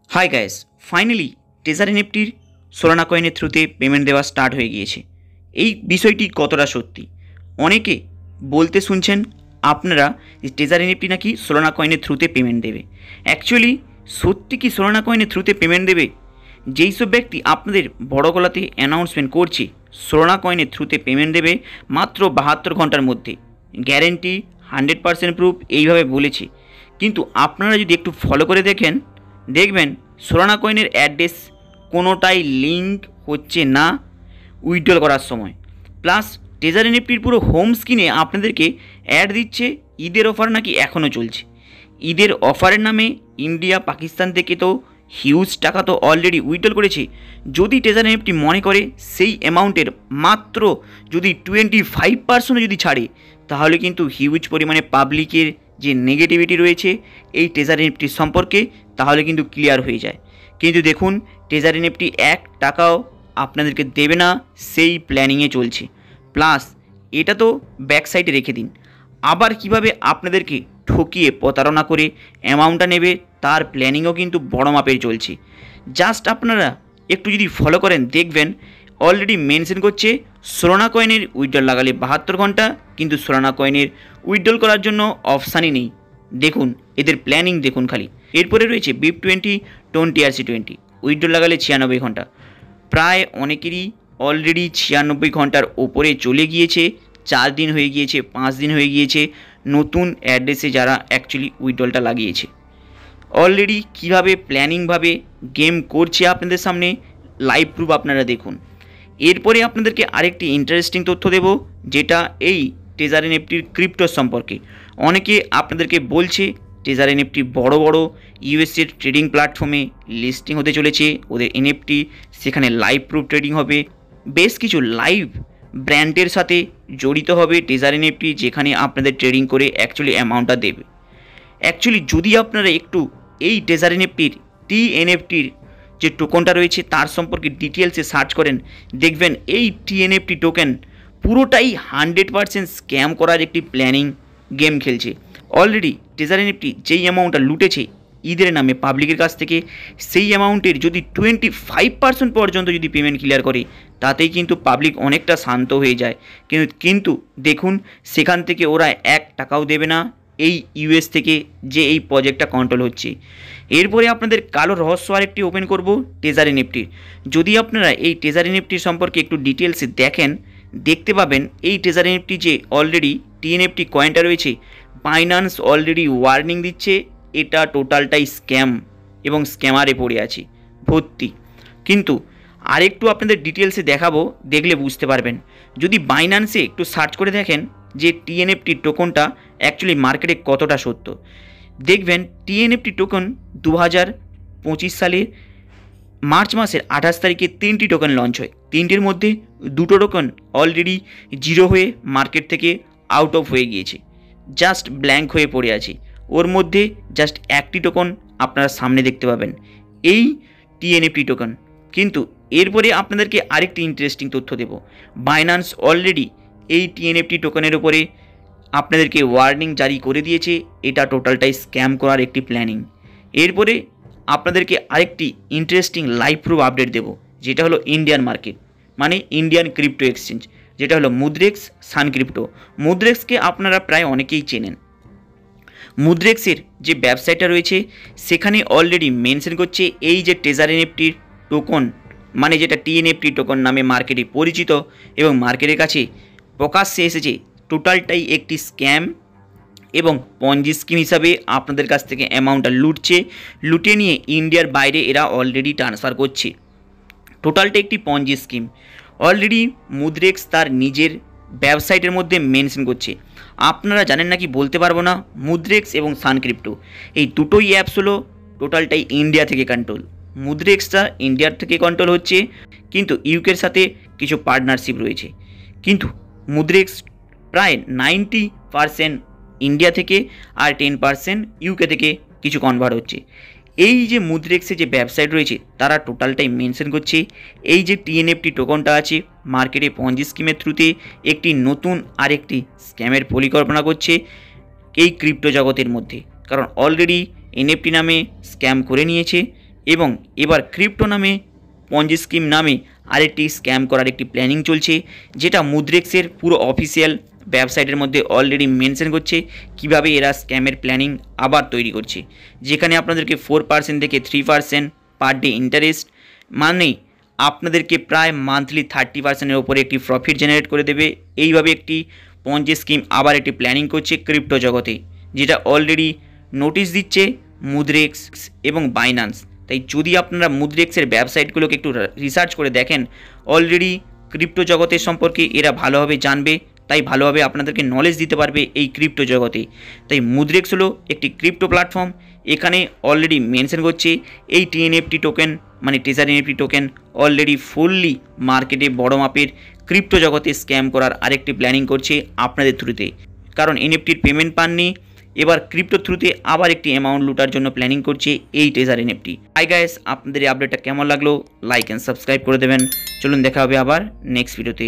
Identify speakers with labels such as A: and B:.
A: High guys, finally টেজার এনএফটির Solana কয়েনের থ্রুতে পেমেন্ট দেওয়া স্টার্ট হয়ে গিয়েছে। এই বিষয়টি কতটা সত্যি? অনেকে বলতে শুনছেন আপনারা যে টেজার এনএফটি নাকি সোলানা কয়েনের থ্রুতে পেমেন্ট দেবে। অ্যাকচুয়ালি সত্যি কি সোলানা কয়েনের থ্রুতে পেমেন্ট দেবে? যেই সব ব্যক্তি আপনাদের বড় গলাতে অ্যানাউন্সমেন্ট করছে সোলানা কয়েনের থ্রুতে পেমেন্ট দেবে মাত্র 72 ঘন্টার মধ্যে, গ্যারেন্টি 100% প্রুফ এইভাবে বলেছে, কিন্তু আপনারা যদি একটু ফলো করে দেখবেন সোলানা কয়েনের অ্যাড্রেস কোনোটাই লিঙ্ক হচ্ছে না উইথড্রল করার সময়। প্লাস টেজার এনএফটির পুরো হোম স্ক্রিনে আপনাদেরকে অ্যাড দিচ্ছে ঈদের অফার নাকি এখনও চলছে। ঈদের অফারের নামে ইন্ডিয়া পাকিস্তান থেকে তো হিউজ টাকা তো অলরেডি উইথড্রল করেছে। যদি টেজার এনএফটি মনে করে সেই অ্যামাউন্টের মাত্র যদি 25% যদি ছাড়ে, তাহলে কিন্তু হিউজ পরিমাণে পাবলিকের যে নেগেটিভিটি রয়েছে এই টেজার এনএফটি সম্পর্কে তাহলে কিন্তু ক্লিয়ার হয়ে যায়। কিন্তু দেখুন, টেজার এনএফটি 1 টাকাও আপনাদেরকে দেবে না, সেই প্ল্যানিংয়ে চলছে। প্লাস এটা তো ব্যাক সাইডে রেখে দিন, আবার কিভাবে আপনাদেরকে ঠকিয়ে প্রতারণা করে অ্যামাউন্টটা নেবে তার প্ল্যানিংও কিন্তু বড় মাপের চলছে। জাস্ট আপনারা একটু যদি ফলো করেন দেখবেন অলরেডি মেনশন করছে সোলানা কয়েনের উইথড্রল লাগালে 72 ঘন্টা, কিন্তু সোলানা কয়েনের উইথড্রল করার জন্য অপশানই নেই। দেখুন এদের প্ল্যানিং দেখুন খালি। এরপরে রয়েছে BIP20 20RC20, উইথড্রল লাগালে 96 ঘন্টা। প্রায় অনেকেরই অলরেডি 96 ঘন্টার ওপরে চলে গিয়েছে, 4 দিন হয়ে গিয়েছে, 5 দিন হয়ে গিয়েছে নতুন অ্যাড্রেসে যারা অ্যাকচুয়ালি উইথড্রলটা লাগিয়েছে। অলরেডি কীভাবে প্ল্যানিংভাবে গেম করছে আপনাদের সামনে লাইভ প্রুফ আপনারা দেখুন। এরপরে আপনাদেরকে আরেকটি ইন্টারেস্টিং তথ্য দেব, যেটা এই টেজার এনএফটির ক্রিপ্টো সম্পর্কে। অনেকে আপনাদেরকে বলছে টেজার এনএফটি বড় বড় ইউএসএর ট্রেডিং প্ল্যাটফর্মে লিস্টিং হতে চলেছে, ওদের এনএফটি সেখানে লাইভ প্রুফ ট্রেডিং হবে, বেশ কিছু লাইভ ব্র্যান্ডের সাথে জড়িত হবে টেজার এনএফটি, যেখানে আপনাদের ট্রেডিং করে অ্যাকচুয়ালি অ্যামাউন্টটা দেবে। অ্যাকচুয়ালি যদি আপনারা একটু এই টেজার এনএফটির TNFTর যে টোকনটা রয়েছে তার সম্পর্কে ডিটেলসে সার্চ করেন, দেখবেন এই TNFT টোকেন পুরোটাই 100% স্ক্যাম করার একটি প্ল্যানিং গেম খেলছে। অলরেডি টেজার এনএফটি যেই অ্যামাউন্টটা লুটেছে ঈদের নামে পাবলিকের কাছ থেকে, সেই অ্যামাউন্টের যদি 25% পর্যন্ত যদি পেমেন্ট ক্লিয়ার করে, তাতেই কিন্তু পাবলিক অনেকটা শান্ত হয়ে যায়। কিন্তু দেখুন, সেখান থেকে ওরা 1 টাকাও দেবে না এই ইউএস থেকে যে এই প্রজেক্টটা কন্ট্রোল হচ্ছে। এরপরে আপনাদের কালো রহস্য আরেকটি ওপেন করব টেজার এনএফটির। যদি আপনারা এই টেজার এনএফটির সম্পর্কে একটু ডিটেলসে দেখতে পাবেন এই টেজার এনএফটি যে অলরেডি TNFT কয়েনটা রয়েছে, বাইন্যান্স অলরেডি ওয়ার্নিং দিচ্ছে এটা টোটালটাই স্ক্যাম এবং স্ক্যামারে পড়ে আছে ভর্তি। কিন্তু আরেকটু আপনাদের ডিটেলসে দেখাবো, দেখলে বুঝতে পারবেন। যদি বাইন্যান্সে একটু সার্চ করে দেখেন যে TNFT টোকনটা অ্যাকচুয়ালি মার্কেটে কতটা সত্য, দেখবেন TNFT টোকন 2025 সালের মার্চ মাসের 28 তারিখে 3টি টোকেন লঞ্চ হয়। 3টির মধ্যে 2টো টোকেন অলরেডি জিরো হয়ে মার্কেট থেকে আউট অফ হয়ে গিয়েছে, জাস্ট ব্ল্যাঙ্ক হয়ে পড়ে আছে। ওর মধ্যে জাস্ট একটি টোকন আপনারা সামনে দেখতে পাবেন, এই TNFT টোকেন। কিন্তু এরপরে আপনাদেরকে আরেকটি ইন্টারেস্টিং তথ্য দেব, বাইন্যান্স অলরেডি এই TNFT টোকেনের উপরে আপনাদেরকে ওয়ার্নিং জারি করে দিয়েছে, এটা টোটালটাই স্ক্যাম করার একটি প্ল্যানিং। এরপরে আপনাদেরকে আরেকটি ইন্টারেস্টিং লাইভ প্রুফ আপডেট দেব, যেটা হলো ইন্ডিয়ান মার্কেট মানে ইন্ডিয়ান ক্রিপ্টো এক্সচেঞ্জ, যেটা হলো মুদ্রেক্স সান ক্রিপ্টো। মুদ্রেক্সকে আপনারা প্রায় অনেকেই চেনেন। মুদ্রেক্সের যে ব্যবসায়টা রয়েছে সেখানে অলরেডি মেনশন করছে এই যে টেজার এনএফটির টোকন মানে যেটা TNFT টোকন নামে মার্কেটে পরিচিত এবং মার্কেটের কাছে প্রকাশ্যে এসেছে, টোটালটাই একটি স্ক্যাম এবং পঞ্জি স্কিম হিসাবে আপনাদের কাছ থেকে অ্যামাউন্টটা লুটে নিয়ে ইন্ডিয়ার বাইরে এরা অলরেডি ট্রান্সফার করছে। টোটালটা একটি পঞ্জি স্কিম। অলরেডি মুদ্রেক্স তার নিজের ওয়েবসাইটের মধ্যে মেনশন করছে। আপনারা জানেন নাকি বলতে পারবো না, মুদ্রেক্স এবং সান ক্রিপ্টো এই দুটোই অ্যাপস হলো টোটালটাই ইন্ডিয়া থেকে কন্ট্রোল। মুদ্রেক্সটা ইন্ডিয়ার থেকে কন্ট্রোল হচ্ছে, কিন্তু ইউকের সাথে কিছু পার্টনারশিপ রয়েছে। কিন্তু মুদ্রেক্স প্রায় 90% ইন্ডিয়া থেকে আর 10% ইউকে থেকে কিছু কনভার্ট হচ্ছে। এই যে মুদ্রেক্সে যে ওয়েবসাইট রয়েছে তারা টোটালটাই মেনশন করছে এই যে TNFT টোকনটা আছে মার্কেটে পঞ্জি স্কিমের থ্রুতে একটি নতুন আরেকটি স্ক্যামের পরিকল্পনা করছে এই ক্রিপ্টো জগতের মধ্যে। কারণ অলরেডি NFT নামে স্ক্যাম করে নিয়েছে এবং এবার ক্রিপ্টো নামে পঞ্জি স্কিম নামে আরেকটি স্ক্যাম করার একটি প্ল্যানিং চলছে, যেটা মুদ্রেক্সের পুরো অফিসিয়াল ওয়েবসাইটের মধ্যে অলরেডি মেনশন করছে কিভাবে এরা স্ক্যামের প্ল্যানিং আবার তৈরি করছে, যেখানে আপনাদেরকে 4% থেকে 3% পার ডে ইন্টারেস্ট, মানে আপনাদেরকে প্রায় মান্থলি 30%-এর ওপরে একটি প্রফিট জেনারেট করে দেবে। এইভাবে একটি পঞ্জি স্কিম আবার একটি প্ল্যানিং করছে ক্রিপ্টো জগতে, যেটা অলরেডি নোটিশ দিচ্ছে মুদ্রেক্স এবং বাইন্যান্স। তাই যদি আপনারা মুদ্রেক্সের ওয়েবসাইটগুলোকে একটু রিসার্চ করে দেখেন, অলরেডি ক্রিপ্টো জগতের সম্পর্কে এরা ভালোভাবে জানবে, তাই ভালোভাবে আপনাদেরকে নলেজ দিতে পারবে এই ক্রিপ্টো জগতে। তাই মুদ্রেক্স হলো একটি ক্রিপ্টো প্ল্যাটফর্ম, এখানে অলরেডি মেনশন করছে এই টিএনএফটি টোকেন মানে treasure NFT token already fully মার্কেটে বড় মাপের ক্রিপ্টো জগতে স্ক্যাম করার আরেকটি প্ল্যানিং করছে আপনাদের থ্রুতে, কারণ এনএফটির পেমেন্ট পাননি, এবার ক্রিপ্টো থ্রুতে আবার একটি অ্যামাউন্ট লুটার জন্য প্ল্যানিং করছে এই ট্রেজার এনএফটি। হাই গাইস, আপনাদের এই আপডেটটা কেমন লাগলো লাইক অ্যান্ড সাবস্ক্রাইব করে দেবেন। চলুন দেখা হবে আবার নেক্সট ভিডিওতে।